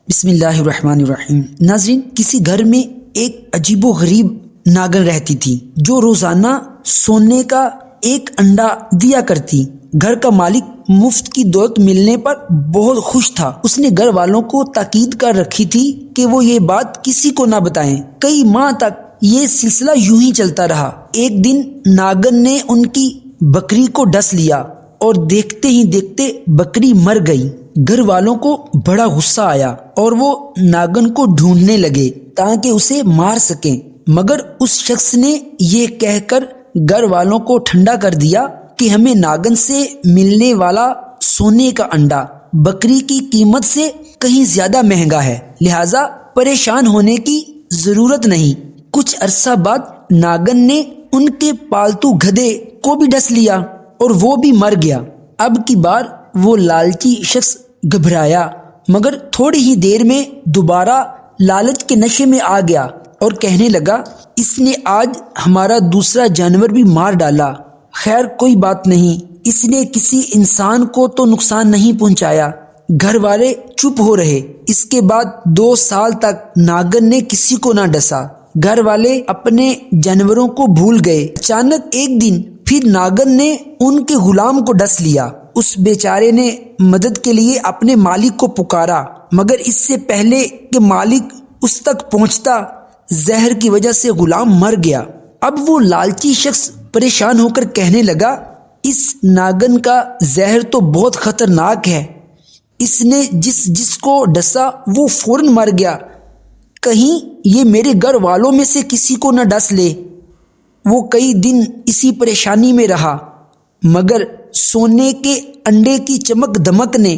بسم اللہ الرحمن الرحیم۔ ناظرین، کسی گھر میں ایک عجیب و غریب ناگن رہتی تھی جو روزانہ سونے کا ایک انڈا دیا کرتی۔ گھر کا مالک مفت کی دولت ملنے پر بہت خوش تھا۔ اس نے گھر والوں کو تاکید کر رکھی تھی کہ وہ یہ بات کسی کو نہ بتائیں۔ کئی ماہ تک یہ سلسلہ یوں ہی چلتا رہا۔ ایک دن ناگن نے ان کی بکری کو ڈس لیا اور دیکھتے ہی دیکھتے بکری مر گئی۔ گھر والوں کو بڑا غصہ آیا اور وہ ناگن کو ڈھونڈنے لگے تاکہ اسے مار سکیں، مگر اس شخص نے یہ کہہ کر گھر والوں کو ٹھنڈا کر دیا کہ ہمیں ناگن سے ملنے والا سونے کا انڈا بکری کی قیمت سے کہیں زیادہ مہنگا ہے، لہٰذا پریشان ہونے کی ضرورت نہیں۔ کچھ عرصہ بعد ناگن نے ان کے پالتو گدھے کو بھی ڈس لیا اور وہ بھی مر گیا۔ اب کی بار وہ لالچی شخص گھبرایا، مگر تھوڑی ہی دیر میں دوبارہ لالچ کے نشے میں آ گیا اور کہنے لگا، اس نے آج ہمارا دوسرا جانور بھی مار ڈالا۔ خیر کوئی بات نہیں، اس نے کسی انسان کو تو نقصان نہیں پہنچایا۔ گھر والے چپ ہو رہے۔ اس کے بعد 2 سال تک ناگن نے کسی کو نہ ڈسا۔ گھر والے اپنے جانوروں کو بھول گئے۔ اچانک ایک دن پھر ناگن نے ان کے غلام کو ڈس لیا۔ اس بیچارے نے مدد کے لیے اپنے مالک کو پکارا، مگر اس سے پہلے کہ مالک اس تک پہنچتا زہر کی وجہ سے غلام مر گیا۔ اب وہ لالچی شخص پریشان ہو کر کہنے لگا، اس ناگن کا زہر تو بہت خطرناک ہے، اس نے جس کو ڈسا وہ فوراً مر گیا، کہیں یہ میرے گھر والوں میں سے کسی کو نہ ڈس لے۔ وہ کئی دن اسی پریشانی میں رہا، مگر سونے کے انڈے کی چمک دمک نے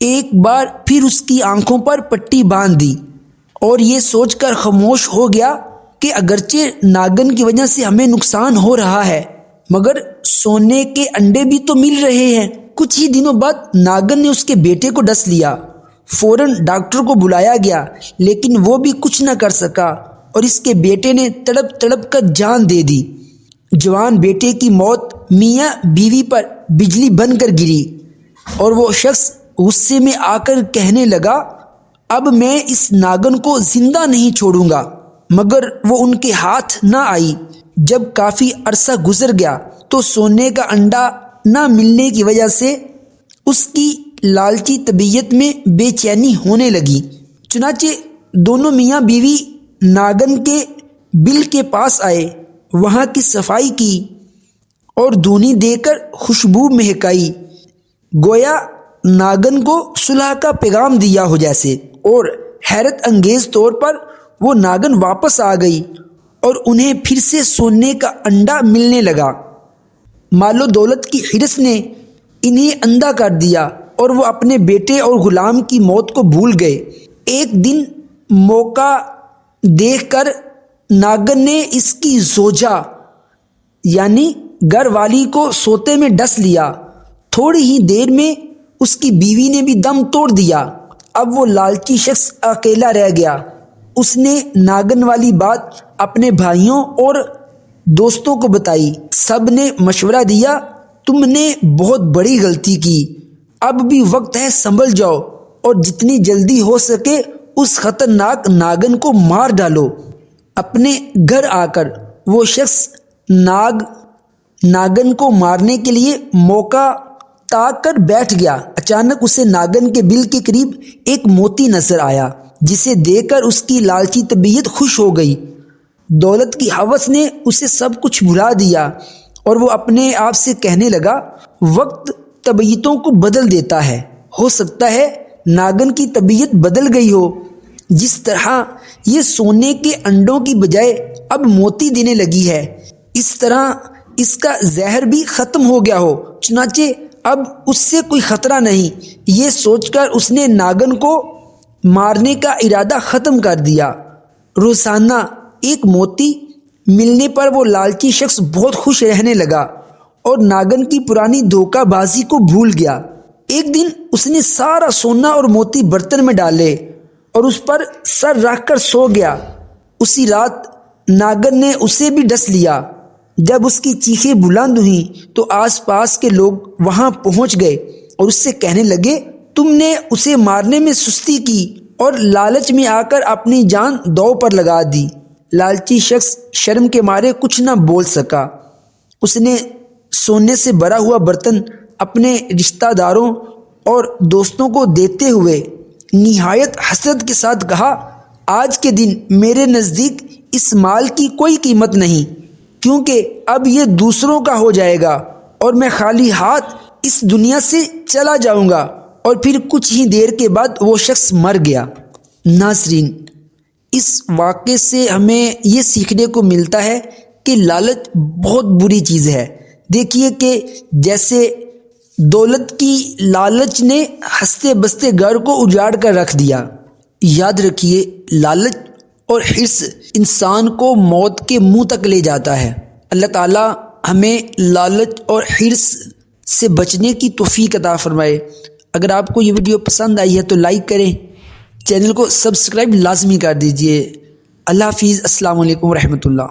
ایک بار پھر اس کی آنکھوں پر پٹی باندھ دی اور یہ سوچ کر خاموش ہو گیا کہ اگرچہ ناگن کی وجہ سے ہمیں نقصان ہو رہا ہے، مگر سونے کے انڈے بھی تو مل رہے ہیں۔ کچھ ہی دنوں بعد ناگن نے اس کے بیٹے کو ڈس لیا۔ فوراً ڈاکٹر کو بلایا گیا، لیکن وہ بھی کچھ نہ کر سکا اور اس کے بیٹے نے تڑپ تڑپ کر جان دے دی۔ جوان بیٹے کی موت میاں بیوی پر بجلی بن کر گری اور وہ شخص غصے میں آ کر کہنے لگا، اب میں اس ناگن کو زندہ نہیں چھوڑوں گا، مگر وہ ان کے ہاتھ نہ آئی۔ جب کافی عرصہ گزر گیا تو سونے کا انڈا نہ ملنے کی وجہ سے اس کی لالچی طبیعت میں بے چینی ہونے لگی۔ چنانچہ دونوں میاں بیوی ناگن کے بل کے پاس آئے، وہاں کی صفائی کی اور دھونی دے کر خوشبو مہکائی، گویا ناگن کو صلح کا پیغام دیا ہو جیسے، اور حیرت انگیز طور پر وہ ناگن واپس آ گئی اور انہیں پھر سے سونے کا انڈا ملنے لگا۔ مال و دولت کی حرص نے انہیں اندھا کر دیا اور وہ اپنے بیٹے اور غلام کی موت کو بھول گئے۔ ایک دن موقع دیکھ کر ناگن نے اس کی زوجہ یعنی گھر والی کو سوتے میں ڈس لیا۔ تھوڑی ہی دیر میں اس کی بیوی نے بھی دم توڑ دیا۔ اب وہ لالچی شخص اکیلا رہ گیا۔ اس نے ناگن والی بات اپنے بھائیوں اور دوستوں کو بتائی۔ سب نے مشورہ دیا، تم نے بہت بڑی غلطی کی، اب بھی وقت ہے، سنبھل جاؤ اور جتنی جلدی ہو سکے اس خطرناک ناگن کو مار ڈالو۔ اپنے گھر آ کر وہ شخص ناگن کو مارنے کے لیے موقع تاک کر بیٹھ گیا۔ اچانک اسے ناگن کے بل کے قریب ایک موتی نظر آیا، جسے دیکھ کر اس کی لالچی طبیعت خوش ہو گئی۔ دولت کی ہوس نے اسے سب کچھ بھلا دیا اور وہ اپنے آپ سے کہنے لگا، وقت طبیعتوں کو بدل دیتا ہے، ہو سکتا ہے ناگن کی طبیعت بدل گئی ہو، جس طرح یہ سونے کے انڈوں کی بجائے اب موتی دینے لگی ہے، اس طرح اس کا زہر بھی ختم ہو گیا ہو، چنانچہ اب اس سے کوئی خطرہ نہیں۔ یہ سوچ کر اس نے ناگن کو مارنے کا ارادہ ختم کر دیا۔ روزانہ ایک موتی ملنے پر وہ لالچی شخص بہت خوش رہنے لگا اور ناگن کی پرانی دھوکہ بازی کو بھول گیا۔ ایک دن اس نے سارا سونا اور موتی برتن میں ڈالے اور اس پر سر رکھ کر سو گیا۔ اسی رات ناگن نے اسے بھی ڈس لیا۔ جب اس کی چیخیں بلند ہوئیں تو آس پاس کے لوگ وہاں پہنچ گئے اور اس سے کہنے لگے، تم نے اسے مارنے میں سستی کی اور لالچ میں آ کر اپنی جان دو پر لگا دی۔ لالچی شخص شرم کے مارے کچھ نہ بول سکا۔ اس نے سونے سے بھرا ہوا برتن اپنے رشتہ داروں اور دوستوں کو دیتے ہوئے نہایت حسرت کے ساتھ کہا، آج کے دن میرے نزدیک اس مال کی کوئی قیمت نہیں، کیونکہ اب یہ دوسروں کا ہو جائے گا اور میں خالی ہاتھ اس دنیا سے چلا جاؤں گا۔ اور پھر کچھ ہی دیر کے بعد وہ شخص مر گیا۔ ناظرین، اس واقعے سے ہمیں یہ سیکھنے کو ملتا ہے کہ لالچ بہت بری چیز ہے۔ دیکھیے کہ جیسے دولت کی لالچ نے ہنستے بستے گھر کو اجاڑ کر رکھ دیا۔ یاد رکھیے، لالچ اور حرص انسان کو موت کے منہ تک لے جاتا ہے۔ اللہ تعالی ہمیں لالچ اور حرص سے بچنے کی توفیق عطا فرمائے۔ اگر آپ کو یہ ویڈیو پسند آئی ہے تو لائک کریں، چینل کو سبسکرائب لازمی کر دیجئے۔ اللہ حافظ، السلام علیکم ورحمۃ اللہ۔